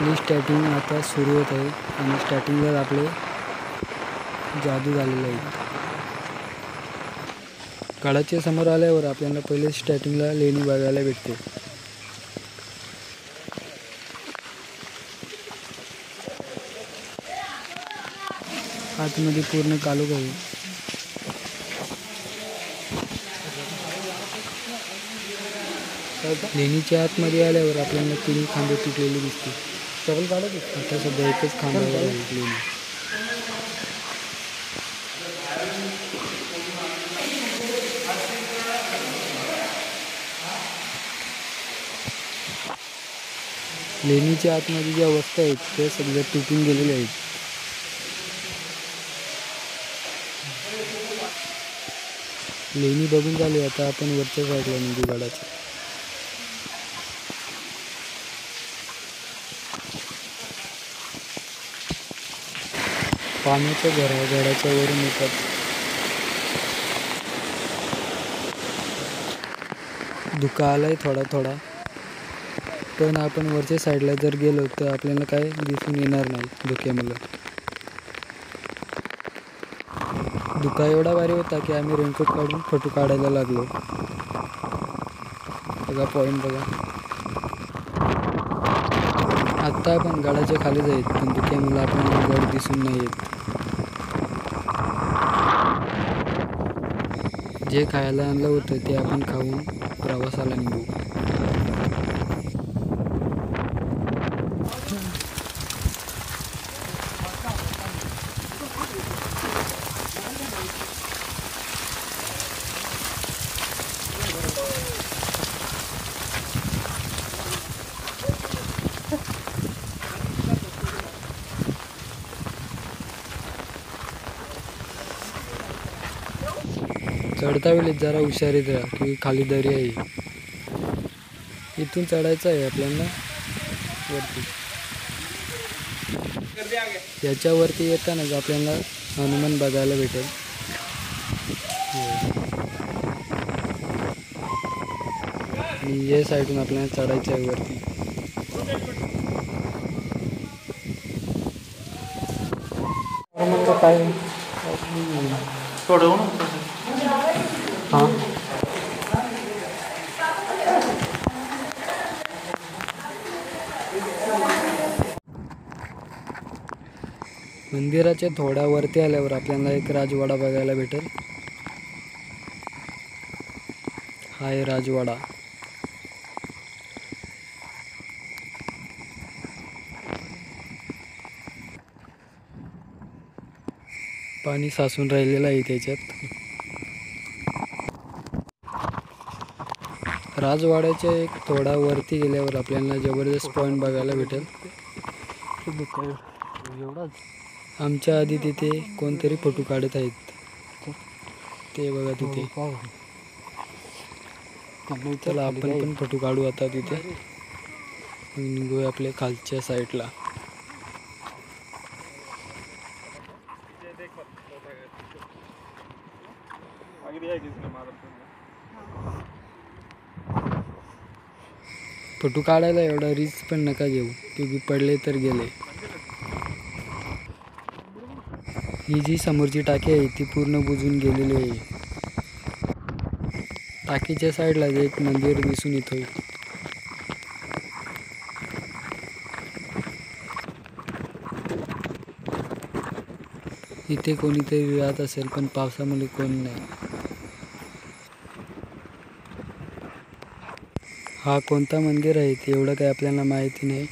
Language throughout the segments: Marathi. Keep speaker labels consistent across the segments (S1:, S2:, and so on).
S1: आपली स्टार्टिंग आता सुरू होत आहे आणि स्टार्टिंगला आपले जादू झालेलं आहे. गडाच्या समोर आल्यावर आपल्याला पहिले स्टार्टिंगला लेणी बघायला भेटते. आतमध्ये पूर्ण काळोख आहे. लेणीच्या आतमध्ये आल्यावर आपल्याला तिन्ही खांबे तुटलेले दिसते. आता सध्या एकच खांबावर आहे लेणी. लेणीच्या आतमध्ये ज्या वस्तू आहेत त्या सगळ्या तुटून गेलेल्या आहेत. लेणी बघून झाली. आता आपण वरच्या साईडला निघू गडाच्या. पाण्याच्या गडाच्या वरून येतात. धुका आलाय थोडा थोडा, पण आपण वरच्या साईडला जर गेलो तर आपल्याला काय दिसून येणार नाही धुक्यामुळे. धुका एवढा भारी होता की आम्ही रेनकोट काढून फोटो काढायला लागलो. बघा पॉईंट बघा. आत्ता आपण गडाच्या खाली जाईल, पण धुक्यामुळे आपल्याला गड दिसून नाही येत. जे खायला आणलं होतं ते आपण खाऊन प्रवासाला निघू. चढता वेळेस जरा हुशारीत राहा की खाली दरी आहे. इथून चढायचं आहे आपल्याला वरती. याच्यावरती येतानाच आपल्याला हनुमान बघायला भेटेल. आणि या साईडून आपल्याला चढायचं आहे वरती. काय हां मंदिराच्या थोड्या वरती आल्यावर आपल्याला एक राजवाडा बघायला भेटेल. हा आहे राजवाडा. पाणी साचून राहिलेलं आहे त्याच्यात. राजवाड्याच्या एक थोडा वरती गेल्यावर आपल्याला जबरदस्त पॉईंट बघायला भेटेल. आमच्या आधी तिथे कोणतरी फोटो काढत आहेत ते बघा तिथे. चला आपण पण फोटो काढू आता तिथे. निघूया आपल्या खालच्या साईडला. फोटो काढायला एवढा रिस्क पण नका घेऊ, क्योंकि पडले तर गेले. ही जी समोरची टाकी आहे ती पूर्ण बुजून गेलेली आहे. टाकीच्या साईडला एक मंदिर दिसून येतोय. इथे कोणीतरी राहत असेल, पण पावसामुळे कोण नाही. हा कोणता मंदिर आहे ते एवढं काही आपल्याला माहिती नाही.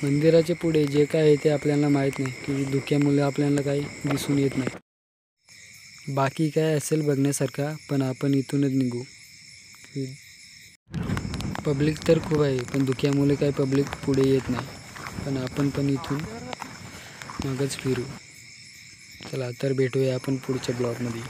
S1: मंदिराच्या पुढे जे काय आहे ते आपल्याला माहीत नाही, की धुक्यामुळे आपल्याला काही दिसून येत नाही. बाकी काय असेल बघण्यासारखा, पण आपण इथूनच निघू. पब्लिक तर खूप आहे, पण धुक्यामुळे काही पब्लिक पुढे येत नाही. पण आपण पण इथून मागच फिरू. चला तर भेटूया आपण पुढच्या ब्लॉगमध्ये.